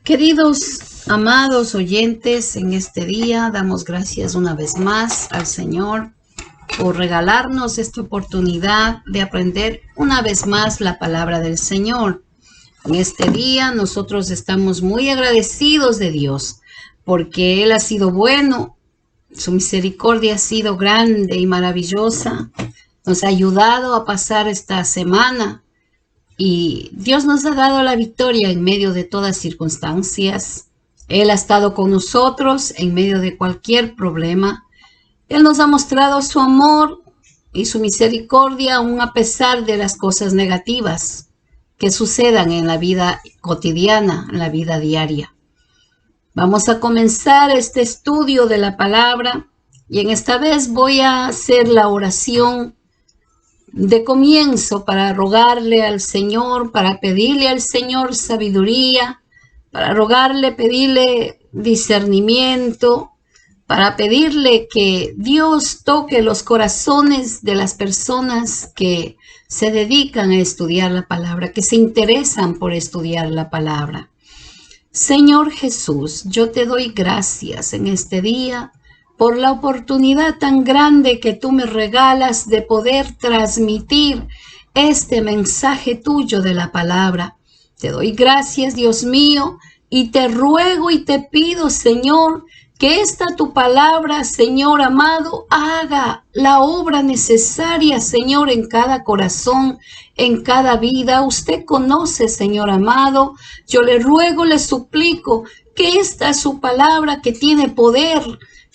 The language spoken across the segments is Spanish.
Queridos, amados oyentes, en este día damos gracias una vez más al Señor por regalarnos esta oportunidad de aprender una vez más la palabra del Señor. En este día nosotros estamos muy agradecidos de Dios porque Él ha sido bueno, su misericordia ha sido grande y maravillosa, nos ha ayudado a pasar esta semana. Y Dios nos ha dado la victoria en medio de todas circunstancias. Él ha estado con nosotros en medio de cualquier problema. Él nos ha mostrado su amor y su misericordia aún a pesar de las cosas negativas que sucedan en la vida cotidiana, en la vida diaria. Vamos a comenzar este estudio de la palabra y en esta vez voy a hacer la oración de comienzo para rogarle al Señor, para pedirle al Señor sabiduría, para rogarle, pedirle discernimiento, para pedirle que Dios toque los corazones de las personas que se dedican a estudiar la palabra, que se interesan por estudiar la palabra. Señor Jesús, yo te doy gracias en este día por la oportunidad tan grande que tú me regalas de poder transmitir este mensaje tuyo de la palabra. Te doy gracias, Dios mío, y te ruego y te pido, Señor, que esta tu palabra, Señor amado, haga la obra necesaria, Señor, en cada corazón, en cada vida. Usted conoce, Señor amado, yo le ruego, le suplico que esta su palabra que tiene poder,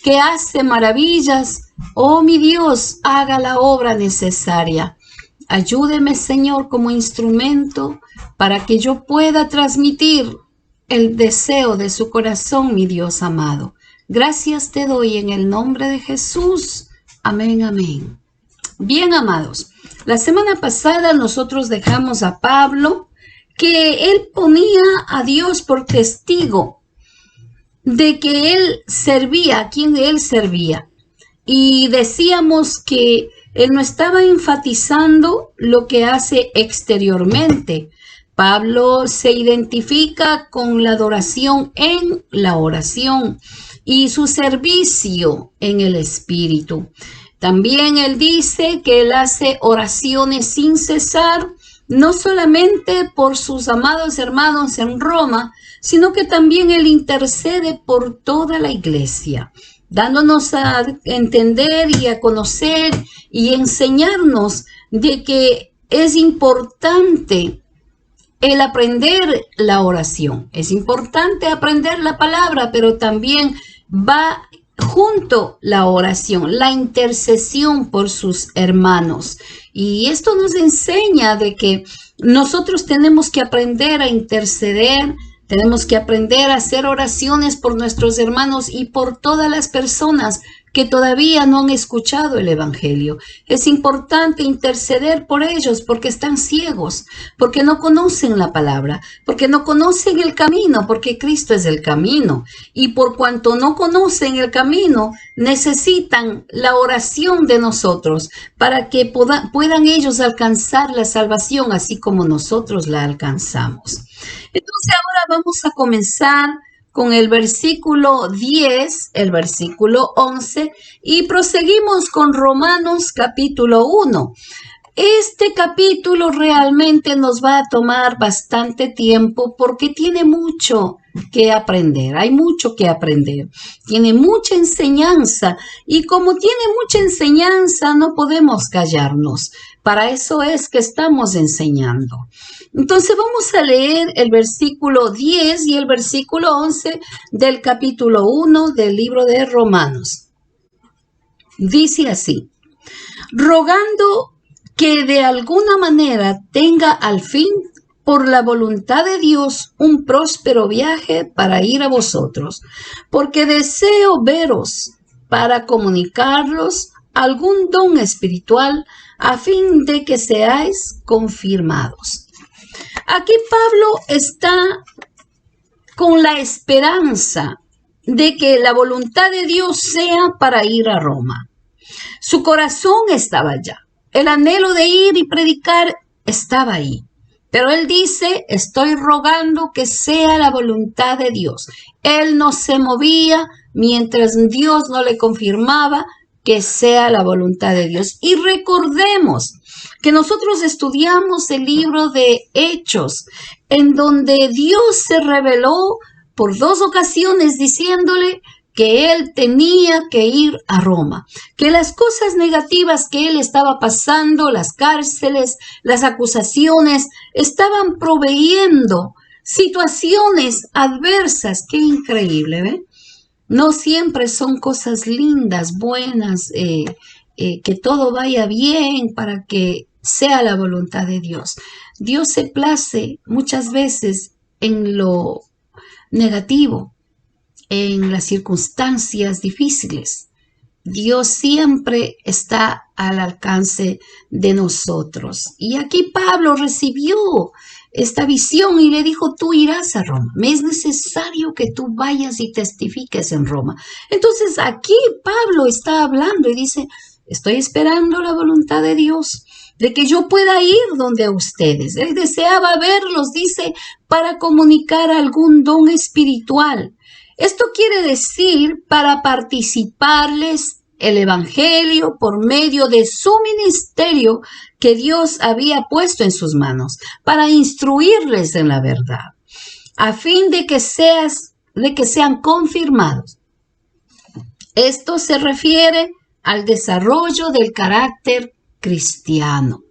que hace maravillas, oh mi Dios, haga la obra necesaria. Ayúdeme, Señor, como instrumento para que yo pueda transmitir el deseo de su corazón, mi Dios amado. Gracias te doy en el nombre de Jesús. Amén, amén. Bien, amados, la semana pasada nosotros dejamos a Pablo que él ponía a Dios por testigo de que él servía, a quien él servía. Y decíamos que él no estaba enfatizando lo que hace exteriormente. Pablo se identifica con la adoración en la oración y su servicio en el Espíritu. También él dice que él hace oraciones sin cesar, no solamente por sus amados hermanos en Roma, sino que también él intercede por toda la iglesia, dándonos a entender y a conocer y enseñarnos de que es importante el aprender la oración. Es importante aprender la palabra, pero también va junto la oración, la intercesión por sus hermanos. Y esto nos enseña de que nosotros tenemos que aprender a interceder, tenemos que aprender a hacer oraciones por nuestros hermanos y por todas las personas que todavía no han escuchado el Evangelio. Es importante interceder por ellos porque están ciegos, porque no conocen la palabra, porque no conocen el camino, porque Cristo es el camino. Y por cuanto no conocen el camino, necesitan la oración de nosotros para que puedan ellos alcanzar la salvación así como nosotros la alcanzamos. Entonces ahora vamos a comenzar con el versículo 10, el versículo 11 y proseguimos con Romanos capítulo 1. Este capítulo realmente nos va a tomar bastante tiempo porque tiene mucho que aprender, hay mucho que aprender, tiene mucha enseñanza y como tiene mucha enseñanza no podemos callarnos, para eso es que estamos enseñando. Entonces vamos a leer el versículo 10 y el versículo 11 del capítulo 1 del libro de Romanos. Dice así: rogando que de alguna manera tenga al fin, por la voluntad de Dios, un próspero viaje para ir a vosotros, porque deseo veros para comunicarlos algún don espiritual a fin de que seáis confirmados. Aquí Pablo está con la esperanza de que la voluntad de Dios sea para ir a Roma. Su corazón estaba allá. El anhelo de ir y predicar estaba ahí. Pero él dice, estoy rogando que sea la voluntad de Dios. Él no se movía mientras Dios no le confirmaba que sea la voluntad de Dios. Y recordemos que nosotros estudiamos el libro de Hechos, en donde Dios se reveló por 2 ocasiones diciéndole que él tenía que ir a Roma, que las cosas negativas que él estaba pasando, las cárceles, las acusaciones, estaban proveyendo situaciones adversas. Qué increíble, ¿ve? No siempre son cosas lindas, buenas, que todo vaya bien para que sea la voluntad de Dios. Dios se place muchas veces en lo negativo, en las circunstancias difíciles. Dios siempre está al alcance de nosotros. Y aquí Pablo recibió esta visión y le dijo, tú irás a Roma. Me es necesario que tú vayas y testifiques en Roma. Entonces aquí Pablo está hablando y dice, estoy esperando la voluntad de Dios, de que yo pueda ir donde a ustedes. Él deseaba verlos, dice, para comunicar algún don espiritual. Esto quiere decir para participarles el evangelio por medio de su ministerio que Dios había puesto en sus manos, para instruirles en la verdad, a fin de que sean confirmados. Esto se refiere al desarrollo del carácter cristiano.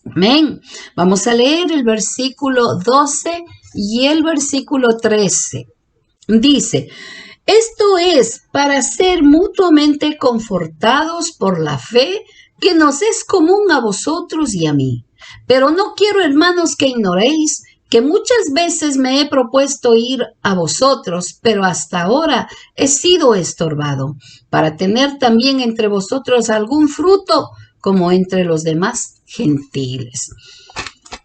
Amén. Vamos a leer el versículo 12 y el versículo 13. Dice, esto es para ser mutuamente confortados por la fe que nos es común a vosotros y a mí. Pero no quiero, hermanos, que ignoréis que muchas veces me he propuesto ir a vosotros, pero hasta ahora he sido estorbado, para tener también entre vosotros algún fruto, como entre los demás gentiles.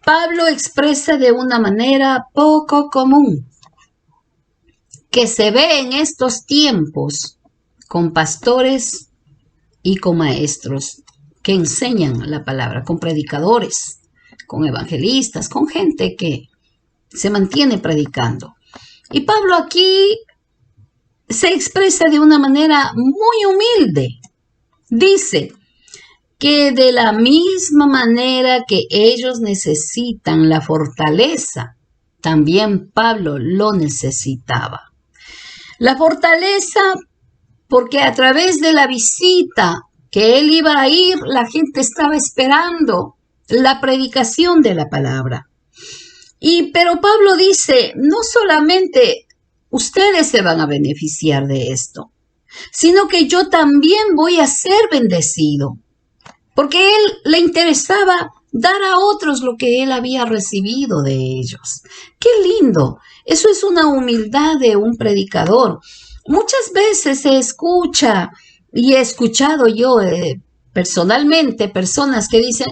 Pablo expresa de una manera poco común que se ve en estos tiempos con pastores y con maestros que enseñan la palabra, con predicadores, con evangelistas, con gente que se mantiene predicando. Y Pablo aquí se expresa de una manera muy humilde. Dice que de la misma manera que ellos necesitan la fortaleza, también Pablo lo necesitaba. La fortaleza, porque a través de la visita que él iba a ir, la gente estaba esperando la predicación de la palabra. Pero Pablo dice, no solamente ustedes se van a beneficiar de esto, sino que yo también voy a ser bendecido, porque a él le interesaba dar a otros lo que él había recibido de ellos. ¡Qué lindo! Eso es una humildad de un predicador. Muchas veces se escucha, y he escuchado yo personalmente, personas que dicen,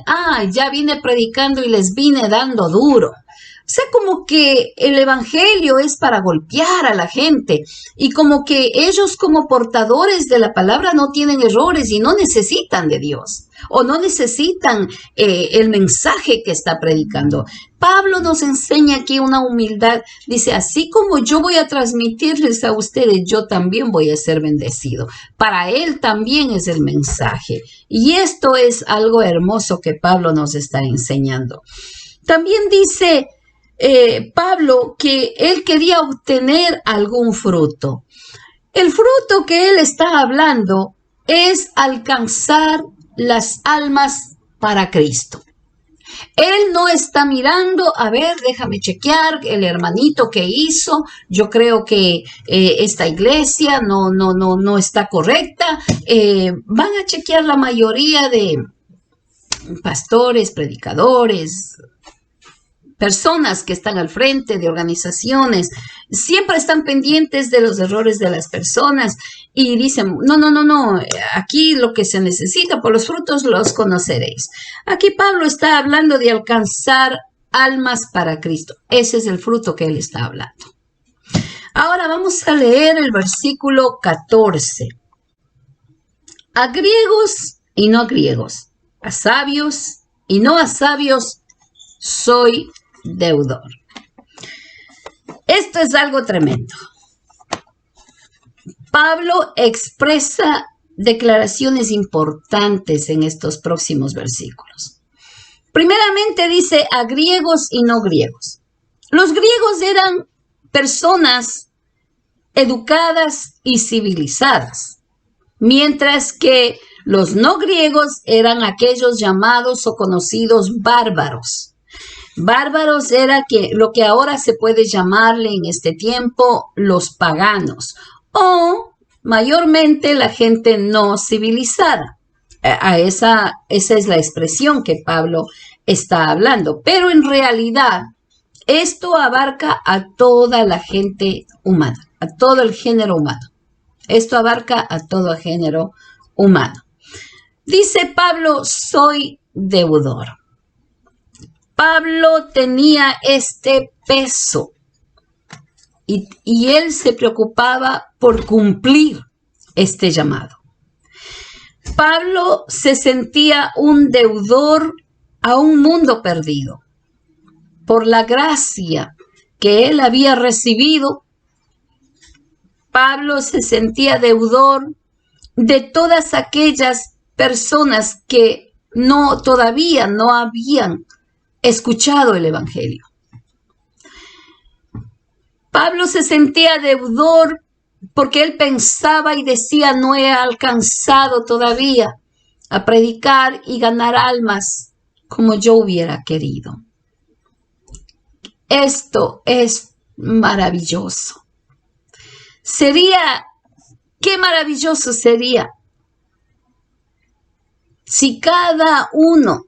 ya vine predicando y les vine dando duro. O sea, como que el evangelio es para golpear a la gente y como que ellos como portadores de la palabra no tienen errores y no necesitan de Dios o no necesitan el mensaje que está predicando. Pablo nos enseña aquí una humildad. Dice, así como yo voy a transmitirles a ustedes, yo también voy a ser bendecido. Para él también es el mensaje. Y esto es algo hermoso que Pablo nos está enseñando. También dice Pablo que él quería obtener algún fruto. El fruto que él está hablando es alcanzar las almas para Cristo. Él no está mirando, a ver, déjame chequear el hermanito que hizo, yo creo que esta iglesia no está correcta. Van a chequear la mayoría de pastores, predicadores, personas que están al frente de organizaciones, siempre están pendientes de los errores de las personas y dicen, no, aquí lo que se necesita, por los frutos los conoceréis. Aquí Pablo está hablando de alcanzar almas para Cristo. Ese es el fruto que él está hablando. Ahora vamos a leer el versículo 14. A griegos y no a griegos, a sabios y no a sabios, soy deudor. Esto es algo tremendo. Pablo expresa declaraciones importantes en estos próximos versículos. Primeramente dice a griegos y no griegos. Los griegos eran personas educadas y civilizadas, mientras que los no griegos eran aquellos llamados o conocidos bárbaros. Bárbaros era lo que ahora se puede llamarle en este tiempo los paganos o mayormente la gente no civilizada. Esa es la expresión que Pablo está hablando, pero en realidad esto abarca a toda la gente humana, a todo el género humano. Esto abarca a todo el género humano. Dice Pablo, soy deudor. Pablo tenía este peso y él se preocupaba por cumplir este llamado. Pablo se sentía un deudor a un mundo perdido. Por la gracia que él había recibido, Pablo se sentía deudor de todas aquellas personas que todavía no habían escuchado el Evangelio. Pablo se sentía deudor porque él pensaba y decía, no he alcanzado todavía a predicar y ganar almas como yo hubiera querido. Esto es maravilloso. Qué maravilloso sería si cada uno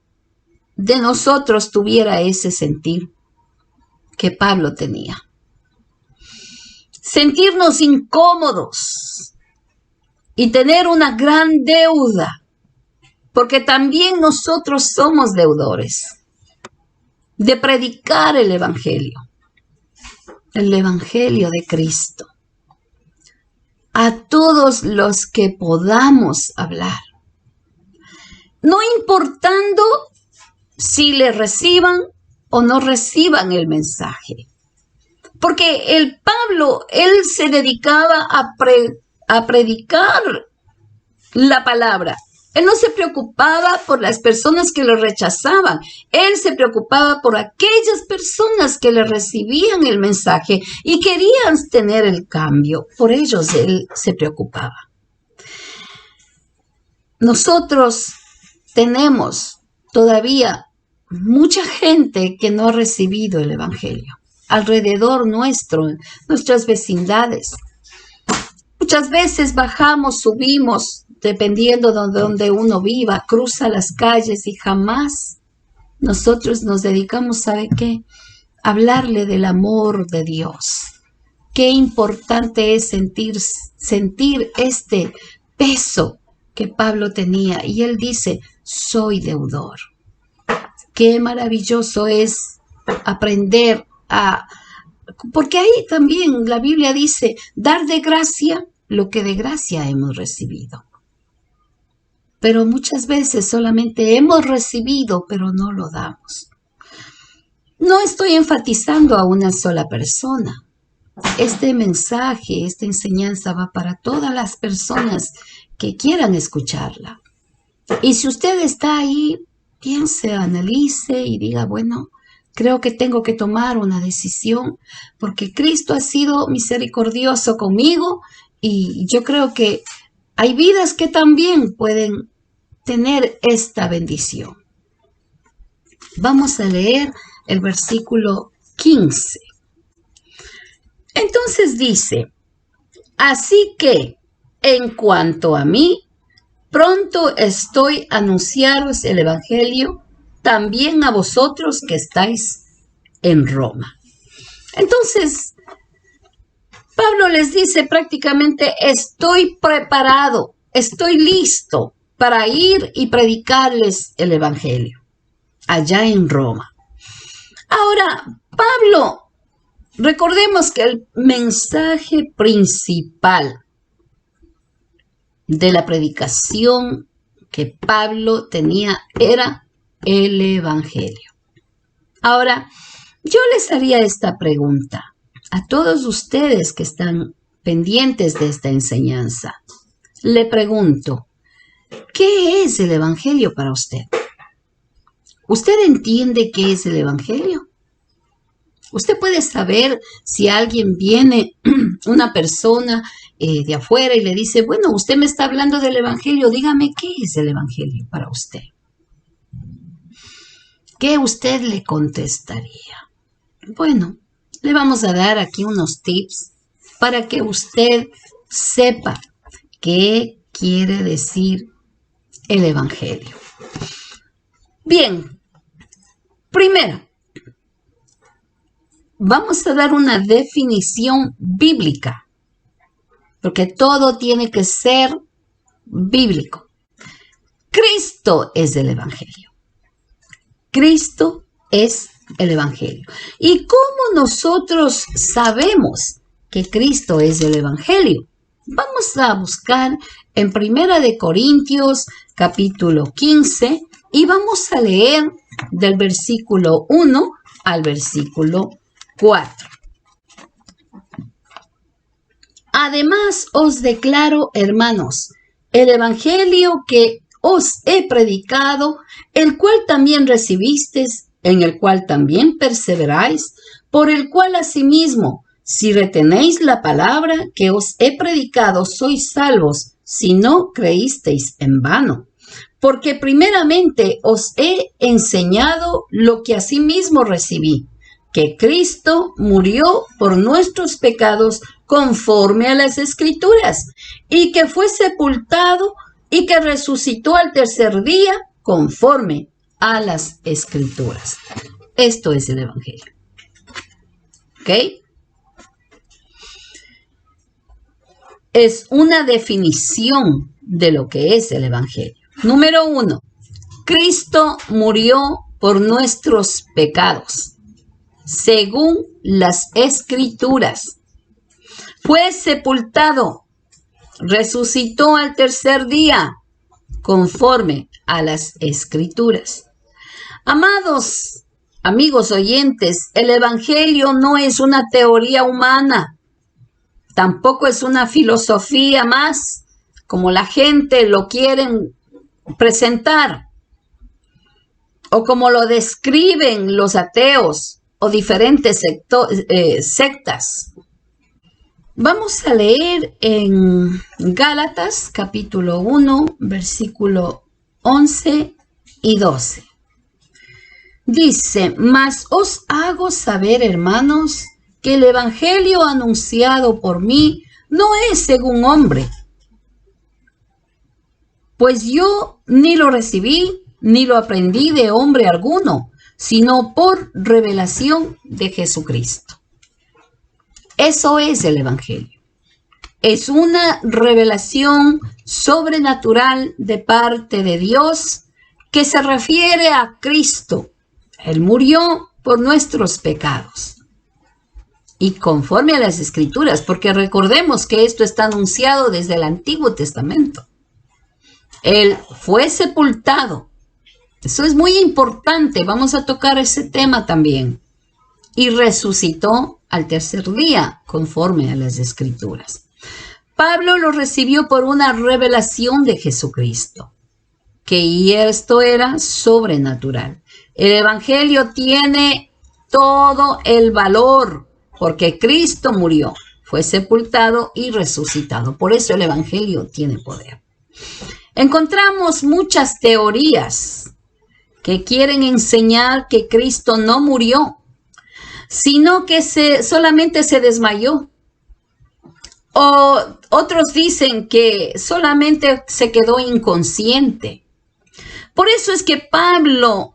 de nosotros tuviera ese sentir que Pablo tenía. Sentirnos incómodos y tener una gran deuda, porque también nosotros somos deudores de predicar el Evangelio de Cristo, a todos los que podamos hablar, no importando si le reciban o no reciban el mensaje. Porque el Pablo, él se dedicaba a predicar la palabra. Él no se preocupaba por las personas que lo rechazaban. Él se preocupaba por aquellas personas que le recibían el mensaje y querían tener el cambio. Por ellos él se preocupaba. Nosotros tenemos todavía mucha gente que no ha recibido el Evangelio alrededor nuestro, en nuestras vecindades. Muchas veces bajamos, subimos, dependiendo de donde uno viva, cruza las calles y jamás nosotros nos dedicamos, ¿sabe qué? A hablarle del amor de Dios. Qué importante es sentir este peso que Pablo tenía. Y él dice, soy deudor. Qué maravilloso es aprender porque ahí también la Biblia dice, dar de gracia lo que de gracia hemos recibido. Pero muchas veces solamente hemos recibido, pero no lo damos. No estoy enfatizando a una sola persona. Este mensaje, esta enseñanza va para todas las personas que quieran escucharla. Y si usted está ahí, piense, analice y diga, bueno, creo que tengo que tomar una decisión porque Cristo ha sido misericordioso conmigo y yo creo que hay vidas que también pueden tener esta bendición. Vamos a leer el versículo 15. Entonces dice, así que en cuanto a mí, pronto estoy a anunciaros el Evangelio también a vosotros que estáis en Roma. Entonces, Pablo les dice prácticamente, estoy preparado, estoy listo para ir y predicarles el Evangelio allá en Roma. Ahora, Pablo, recordemos que el mensaje principal de la predicación que Pablo tenía era el Evangelio. Ahora, Yo les haría esta pregunta a todos ustedes que están pendientes de esta enseñanza. Le pregunto, ¿qué es el Evangelio para usted? ¿Usted entiende qué es el Evangelio? Usted puede saber si alguien viene, una persona de afuera y le dice, bueno, usted me está hablando del Evangelio, dígame qué es el Evangelio para usted. ¿Qué usted le contestaría? Bueno, le vamos a dar aquí unos tips para que usted sepa qué quiere decir el Evangelio. Bien, primero, vamos a dar una definición bíblica, porque todo tiene que ser bíblico. Cristo es el Evangelio. Cristo es el Evangelio. ¿Y cómo nosotros sabemos que Cristo es el Evangelio? Vamos a buscar en 1 de Corintios capítulo 15 y vamos a leer del versículo 1 al versículo 4. Además os declaro, hermanos, el evangelio que os he predicado, el cual también recibisteis, en el cual también perseveráis, por el cual asimismo, si retenéis la palabra que os he predicado, sois salvos, si no creísteis en vano. Porque primeramente os he enseñado lo que asimismo recibí, que Cristo murió por nuestros pecados conforme a las Escrituras, y que fue sepultado y que resucitó al tercer día conforme a las Escrituras. Esto es el Evangelio. ¿Ok? Es una definición de lo que es el Evangelio. Número 1. Cristo murió por nuestros pecados, según las Escrituras. Fue sepultado, resucitó al tercer día, conforme a las Escrituras. Amados amigos oyentes, el Evangelio no es una teoría humana, tampoco es una filosofía más, como la gente lo quieren presentar, o como lo describen los ateos o diferentes sectas. Vamos a leer en Gálatas capítulo 1, versículo 11 y 12. Dice, mas os hago saber, hermanos, que el evangelio anunciado por mí no es según hombre, pues yo ni lo recibí, ni lo aprendí de hombre alguno, sino por revelación de Jesucristo. Eso es el Evangelio. Es una revelación sobrenatural de parte de Dios que se refiere a Cristo. Él murió por nuestros pecados. Y conforme a las Escrituras, porque recordemos que esto está anunciado desde el Antiguo Testamento. Él fue sepultado. Eso es muy importante. Vamos a tocar ese tema también. Y resucitó al tercer día, conforme a las Escrituras. Pablo lo recibió por una revelación de Jesucristo, que esto era sobrenatural. El Evangelio tiene todo el valor, porque Cristo murió, fue sepultado y resucitado. Por eso el Evangelio tiene poder. Encontramos muchas teorías que quieren enseñar que Cristo no murió, sino que solamente se desmayó. O otros dicen que solamente se quedó inconsciente. Por eso es que Pablo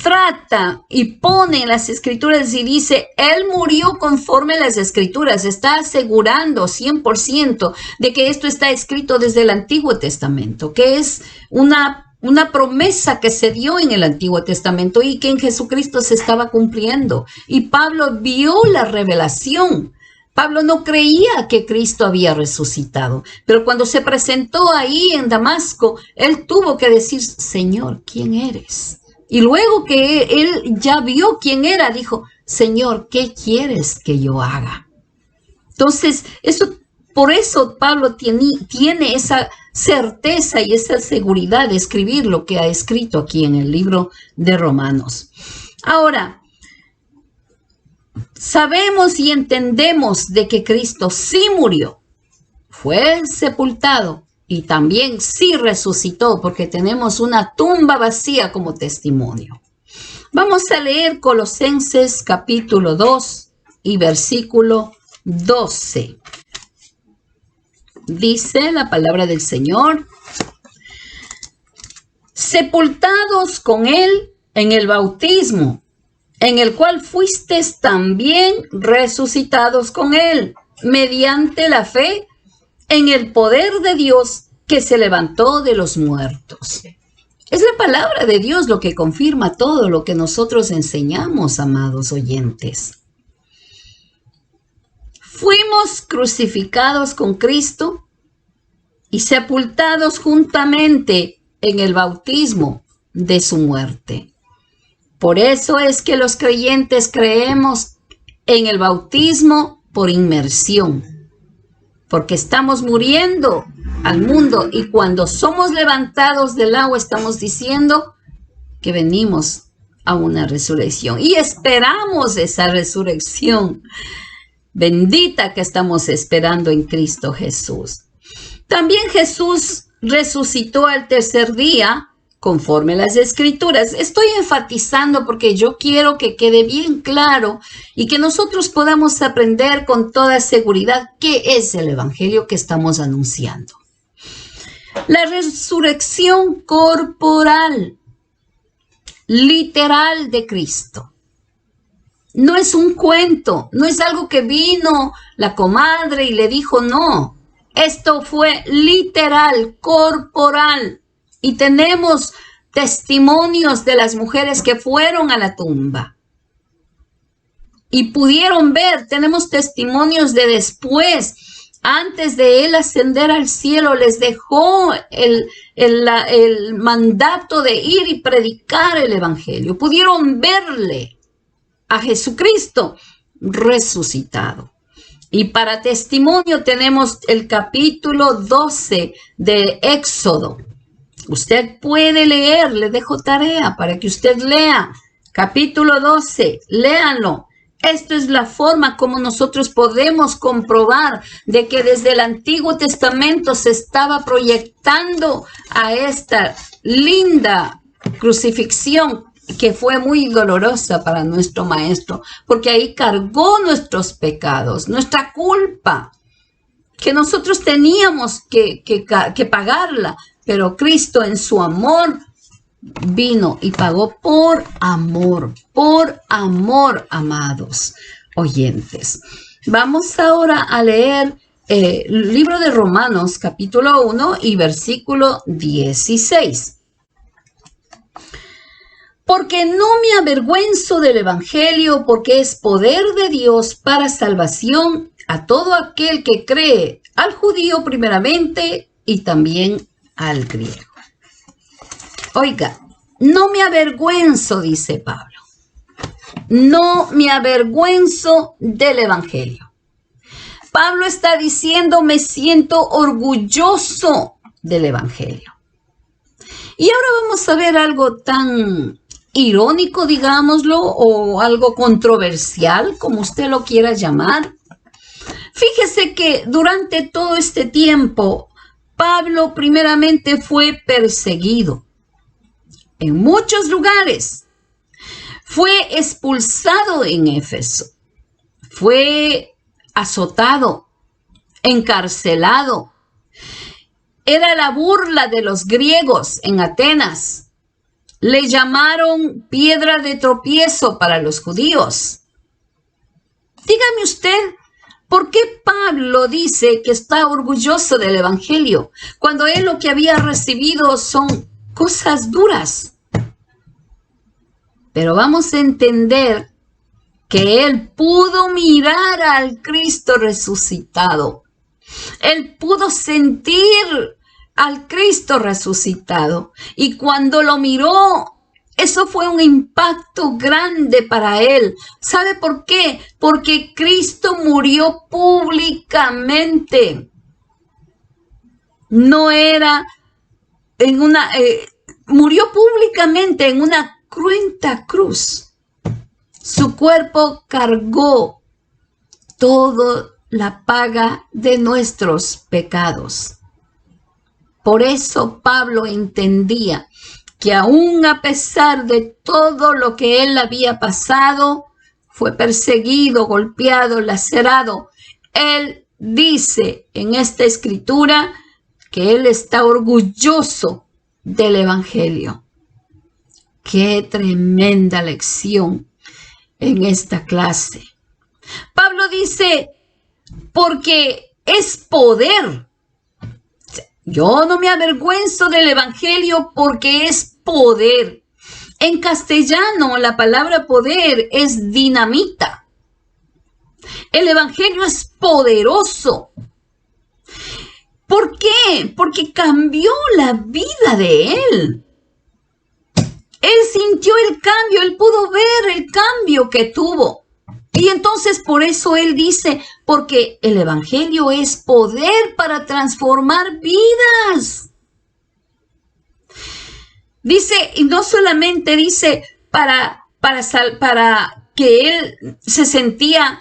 trata y pone en las Escrituras y dice, Él murió conforme a las Escrituras. Está asegurando 100% de que esto está escrito desde el Antiguo Testamento, que es una promesa que se dio en el Antiguo Testamento y que en Jesucristo se estaba cumpliendo. Y Pablo vio la revelación. Pablo no creía que Cristo había resucitado, pero cuando se presentó ahí en Damasco, él tuvo que decir, Señor, ¿quién eres? Y luego que él ya vio quién era, dijo, Señor, ¿qué quieres que yo haga? Entonces, por eso Pablo tiene esa certeza y esa seguridad de escribir lo que ha escrito aquí en el libro de Romanos. Ahora, sabemos y entendemos de que Cristo sí murió, fue sepultado y también sí resucitó, porque tenemos una tumba vacía como testimonio. Vamos a leer Colosenses capítulo 2 y versículo 12. Dice la palabra del Señor: sepultados con él en el bautismo, en el cual fuisteis también resucitados con él, mediante la fe en el poder de Dios que se levantó de los muertos. Es la palabra de Dios lo que confirma todo lo que nosotros enseñamos, amados oyentes. Fuimos crucificados con Cristo y sepultados juntamente en el bautismo de su muerte. Por eso es que los creyentes creemos en el bautismo por inmersión, porque estamos muriendo al mundo y cuando somos levantados del agua estamos diciendo que venimos a una resurrección y esperamos esa resurrección bendita que estamos esperando en Cristo Jesús. También Jesús resucitó al tercer día, conforme a las Escrituras. Estoy enfatizando porque yo quiero que quede bien claro y que nosotros podamos aprender con toda seguridad qué es el Evangelio que estamos anunciando. La resurrección corporal, literal de Cristo. No es un cuento, no es algo que vino la comadre y le dijo, no. Esto fue literal, corporal. Y tenemos testimonios de las mujeres que fueron a la tumba y pudieron ver. Tenemos testimonios de después. Antes de él ascender al cielo, les dejó el mandato de ir y predicar el evangelio. Pudieron verle a Jesucristo resucitado. Y para testimonio tenemos el capítulo 12 de Éxodo. Usted puede leer, le dejo tarea para que usted lea. Capítulo 12, léanlo. Esto es la forma como nosotros podemos comprobar de que desde el Antiguo Testamento se estaba proyectando a esta linda crucifixión que fue muy dolorosa para nuestro Maestro, porque ahí cargó nuestros pecados, nuestra culpa, que nosotros teníamos que pagarla, pero Cristo en su amor vino y pagó por amor, amados oyentes. Vamos ahora a leer el libro de Romanos, capítulo 1 y versículo 16. Porque no me avergüenzo del evangelio, porque es poder de Dios para salvación a todo aquel que cree, al judío primeramente y también al griego. Oiga, no me avergüenzo, dice Pablo. No me avergüenzo del evangelio. Pablo está diciendo, me siento orgulloso del evangelio. Y ahora vamos a ver algo tan irónico, digámoslo, o algo controversial, como usted lo quiera llamar. Fíjese que durante todo este tiempo, Pablo primeramente fue perseguido en muchos lugares. Fue expulsado en Éfeso. Fue azotado, encarcelado. Era la burla de los griegos en Atenas. Le llamaron piedra de tropiezo para los judíos. Dígame usted, ¿por qué Pablo dice que está orgulloso del evangelio cuando él lo que había recibido son cosas duras? Pero vamos a entender que él pudo mirar al Cristo resucitado. Él pudo sentir al Cristo resucitado. Y cuando lo miró, Eso fue un impacto grande para él. ¿Sabe por qué? Porque Cristo murió públicamente. No era en murió públicamente en una cruenta cruz. Su cuerpo cargó toda la paga de nuestros pecados. Por eso Pablo entendía que aún a pesar de todo lo que él había pasado, fue perseguido, golpeado, lacerado. Él dice en esta escritura que él está orgulloso del Evangelio. ¡Qué tremenda lección en esta clase! Pablo dice, porque es poder. Yo no me avergüenzo del Evangelio porque es poder. En castellano, la palabra poder es dinamita. El Evangelio es poderoso. ¿Por qué? Porque cambió la vida de él. Él sintió el cambio, él pudo ver el cambio que tuvo. Y entonces por eso él dice, porque el Evangelio es poder para transformar vidas. Dice, y no solamente dice para que él se sentía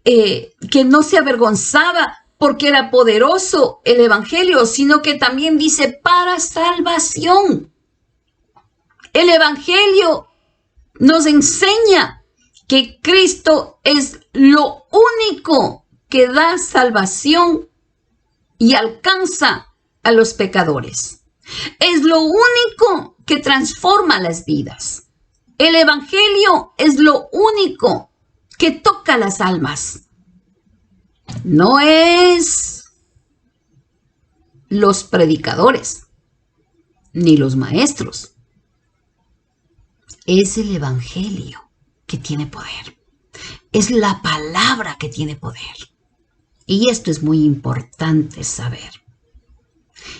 que no se avergonzaba porque era poderoso el Evangelio, sino que también dice para salvación. El Evangelio nos enseña que Cristo es lo único que da salvación y alcanza a los pecadores. Es lo único que transforma las vidas. El Evangelio es lo único que toca las almas. No es los predicadores ni los maestros. Es el Evangelio que tiene poder. Es la palabra que tiene poder. Y esto es muy importante saber.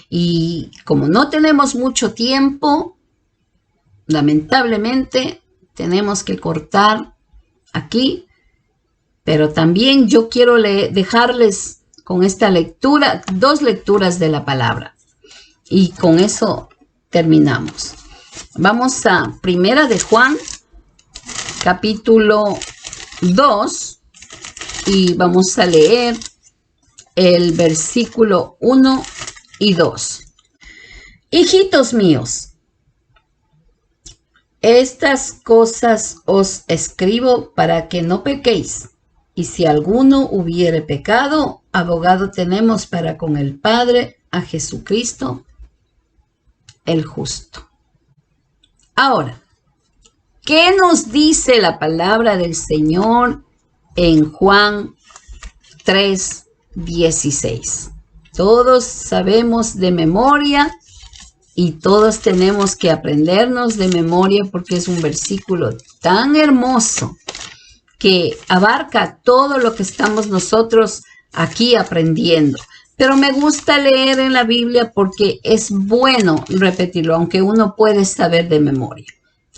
Y como no tenemos mucho tiempo, lamentablemente tenemos que cortar aquí. Pero también yo quiero dejarles con esta lectura, 2 lecturas de la palabra. Y con eso terminamos. Vamos a Primera de Juan, capítulo 2. Y vamos a leer el versículo 1 y 2. Hijitos míos, estas cosas os escribo para que no pequéis. Y si alguno hubiere pecado, abogado tenemos para con el Padre, a Jesucristo, el justo. Ahora, ¿qué nos dice la palabra del Señor en Juan 3:16? Todos sabemos de memoria y todos tenemos que aprendernos de memoria porque es un versículo tan hermoso que abarca todo lo que estamos nosotros aquí aprendiendo. Pero me gusta leer en la Biblia porque es bueno repetirlo, aunque uno puede saber de memoria.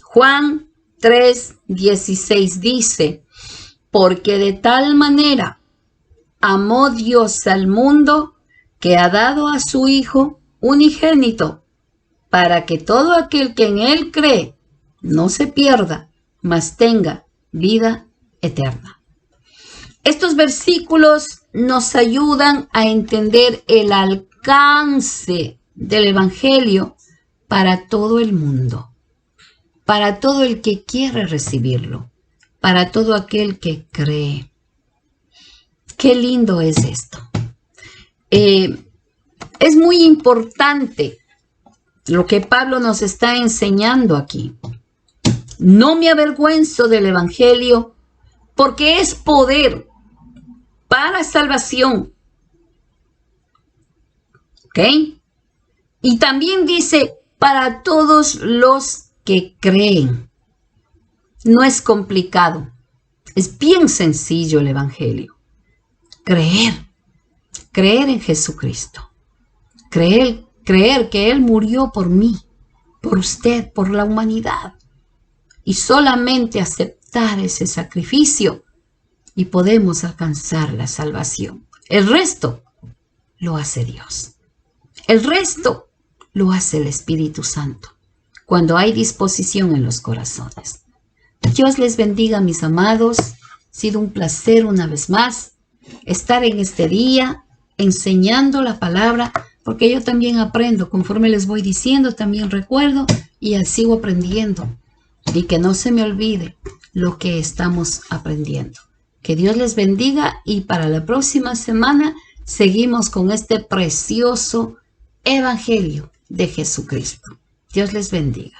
Juan 3:16 dice, porque de tal manera amó Dios al mundo que ha dado a su Hijo unigénito, para que todo aquel que en él cree no se pierda, mas tenga vida eterna. Estos versículos nos ayudan a entender el alcance del Evangelio para todo el mundo, para todo el que quiere recibirlo, para todo aquel que cree. Qué lindo es esto. Es muy importante lo que Pablo nos está enseñando aquí. No me avergüenzo del Evangelio porque es poder para salvación. ¿Ok? Y también dice, para todos los que creen. No es complicado. Es bien sencillo el Evangelio. Creer en Jesucristo. Creer que Él murió por mí, por usted, por la humanidad. y solamente aceptar ese sacrificio y podemos alcanzar la salvación. El resto lo hace Dios. El resto lo hace el Espíritu Santo cuando hay disposición en los corazones. Dios les bendiga, mis amados. Ha sido un placer una vez más estar en este día enseñando la palabra, porque yo también aprendo, conforme les voy diciendo, también recuerdo y sigo aprendiendo. Y que no se me olvide lo que estamos aprendiendo. Que Dios les bendiga y para la próxima semana seguimos con este precioso Evangelio de Jesucristo. Dios les bendiga.